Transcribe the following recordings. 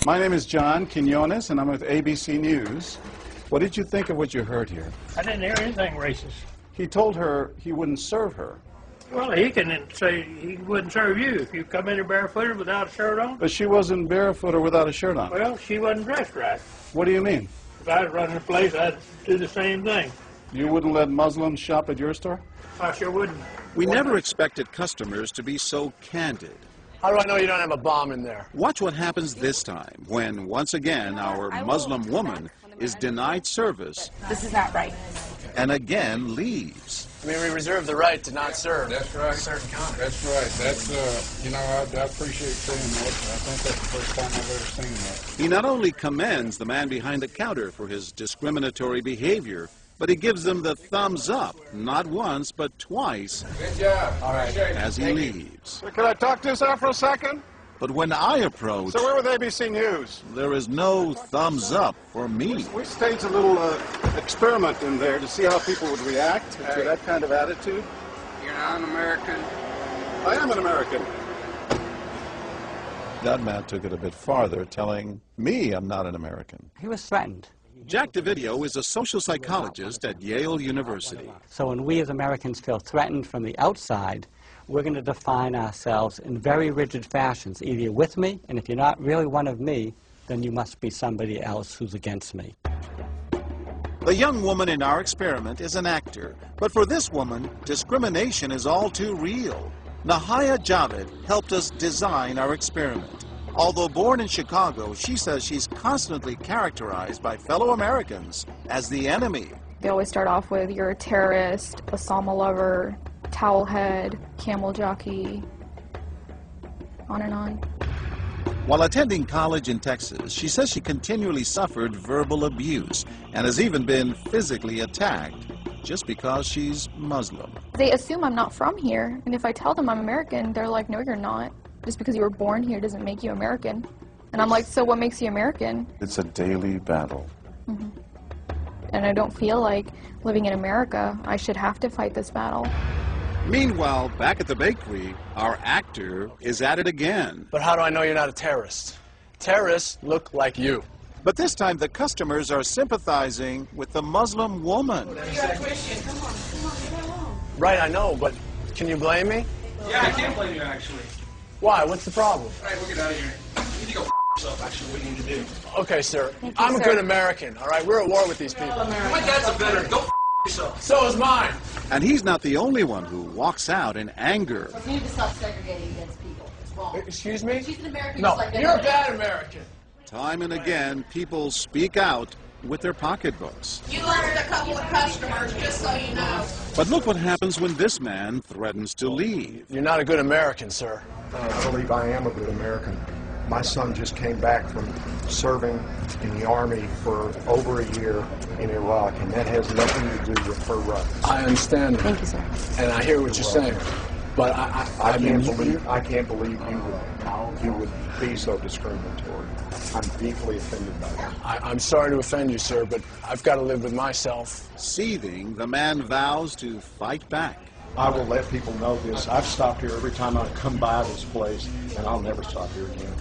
My name is John Quinones, and I'm with ABC News. What did you think of what you heard here? I didn't hear anything racist. He told her he wouldn't serve her. Well, he can say he wouldn't serve you if you come in here barefooted without a shirt on. But she wasn't barefoot or without a shirt on. Well, she wasn't dressed right. What do you mean? If I was running the place, I'd do the same thing. You wouldn't let Muslims shop at your store? I sure wouldn't. We never expected customers to be so candid. How do I know you don't have a bomb in there? Watch what happens this time when, once again, our Muslim woman is denied service. This is not right. And again leaves. I mean, we reserve the right to not serve. That's right. Certain countries. That's right. That's, you know, I appreciate saying that. I think that's the first time I've ever seen that. He not only commends the man behind the counter for his discriminatory behavior, but he gives him the thumbs up, not once, but twice, Good job. All right. as he leaves. Can I talk to you, sir, for a second? But when I approach, So we're with ABC News. there is no thumbs up for me. We staged a little experiment in there to see how people would react to that kind of attitude. You're not an American. I am an American. That man took it a bit farther, telling me I'm not an American. He was threatened. Jack DeVideo is a social psychologist at Yale University. So when we as Americans feel threatened from the outside, we're going to define ourselves in very rigid fashions. Either you're with me, and if you're not really one of me, then you must be somebody else who's against me. The young woman in our experiment is an actor, but for this woman, discrimination is all too real. Nahaya Javed helped us design our experiment. Although born in Chicago, she says she's constantly characterized by fellow Americans as the enemy. They always start off with, you're a terrorist, Osama lover, towel head, camel jockey, on and on. While attending college in Texas, she says she continually suffered verbal abuse and has even been physically attacked just because she's Muslim. They assume I'm not from here, and if I tell them I'm American, they're like, no, you're not. Just because you were born here doesn't make you American. And I'm like, so what makes you American? It's a daily battle. Mm-hmm. And I don't feel like living in America, I should have to fight this battle. Meanwhile, back at the bakery, our actor is at it again. But how do I know you're not a terrorist? Terrorists look like you. But this time the customers are sympathizing with the Muslim woman. You're a Christian. Come on, go home. Right, I know, but can you blame me? Yeah, I can't blame you, actually. Why? What's the problem? All right, we'll get out of here. You need to go yourself, actually, what you need to do. Okay, sir. Thank you, I'm a sir. good American, all right? We're at war with these people. My dad's a veteran. Go yourself. So is mine. And he's not the only one who walks out in anger. You need to stop segregating against people. It's wrong. Excuse me? She's an American No, just like you're a everybody else. bad American. Time and again, people speak out with their pocketbooks. You lost a couple of customers, just so you know. But look what happens when this man threatens to leave. You're not a good American, sir. I believe I am a good American. My son just came back from serving in the Army for over a year in Iraq, and that has nothing to do with her rights. I understand. Thank you, sir. And I hear what you're saying. But I can't believe you would be so discriminatory. I'm deeply offended by that. I'm sorry to offend you, sir, but I've got to live with myself. Seething, the man vows to fight back. I will let people know this. I've stopped here every time I come by this place, and I'll never stop here again.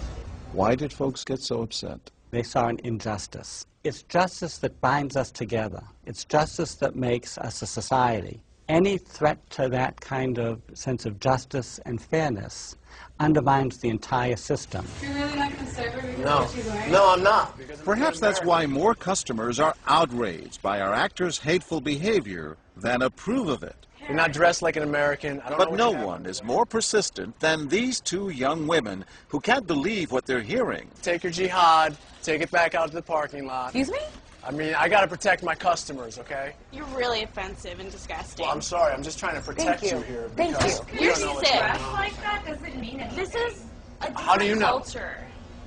Why did folks get so upset? They saw an injustice. It's justice that binds us together. It's justice that makes us a society. Any threat to that kind of sense of justice and fairness undermines the entire system. You're really not going to serve her because No. of what she's wearing? No, I'm not. Because I'm Perhaps a good that's why more customers are outraged by our actor's hateful behavior than approve of it. You're not dressed like an American. I don't know But what no you have. one is more persistent than these two young women who can't believe what they're hearing. Take your jihad, take it back out to the parking lot. Excuse me? I mean, I got to protect my customers, okay? You're really offensive and disgusting. Well, I'm sorry. I'm just trying to protect Thank you. here. Thank because you. You're don't know what's sick. going on. Like that doesn't mean anything. This is a different How do you know? culture.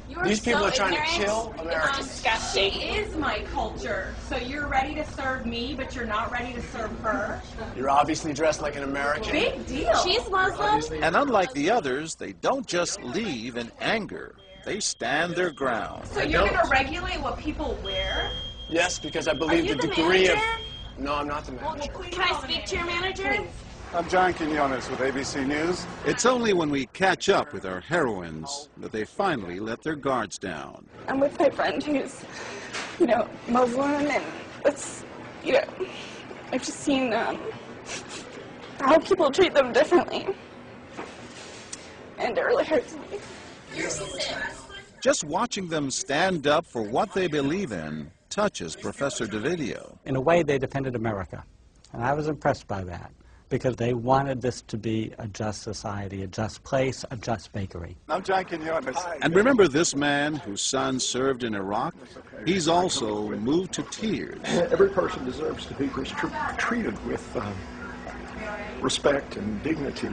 You are These people so are trying to ignorant. kill It's Americans. disgusting. is my culture. So you're ready to serve me, but you're not ready to serve her? You're obviously dressed like an American. Big deal. She's Muslim. And unlike the others, they don't just leave in anger. They stand their ground. So you're going to regulate what people wear? Yes, because I Are believe you the the degree manager? of... No, I'm not the manager. Can I speak to your manager? I'm John Quinones with ABC News. It's only when we catch up with our heroines that they finally let their guards down. I'm with my friend who's, Muslim, and it's, I've just seen how people treat them differently. And it really hurts me. Just watching them stand up for what they believe in touches Professor DeVideo. In a way, they defended America, and I was impressed by that, because they wanted this to be a just society, a just place, a just bakery. I'm John Quinones. And remember this man whose son served in Iraq? He's also moved to tears. Every person deserves to be treated with respect and dignity.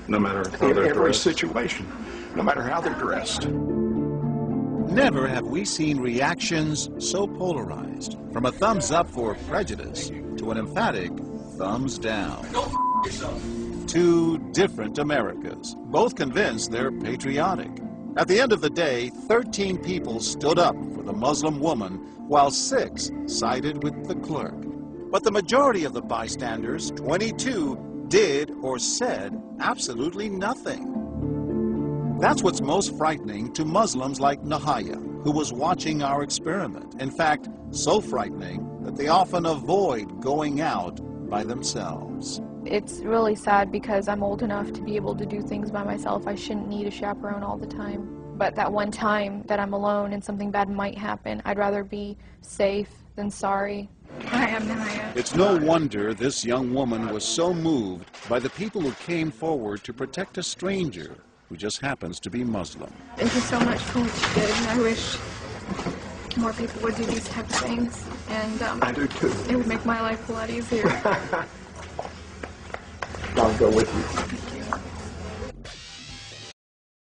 No matter how In they're every dressed. situation, no matter how they're dressed. Never have we seen reactions so polarized, from a thumbs up for prejudice to an emphatic thumbs down. Go f yourself. Two different Americas, both convinced they're patriotic. At the end of the day, 13 people stood up for the Muslim woman, while 6 sided with the clerk. But the majority of the bystanders, 22, did or said absolutely nothing. That's what's most frightening to Muslims like Nahaya, who was watching our experiment. In fact, so frightening that they often avoid going out by themselves. It's really sad because I'm old enough to be able to do things by myself. I shouldn't need a chaperone all the time. But that one time that I'm alone and something bad might happen, I'd rather be safe than sorry. Hi, I'm Nahaya. It's no wonder this young woman was so moved by the people who came forward to protect a stranger who just happens to be Muslim. Thank you so much for what you did, and I wish more people would do these type of things. And I do too. It would make my life a lot easier. I'll go with you.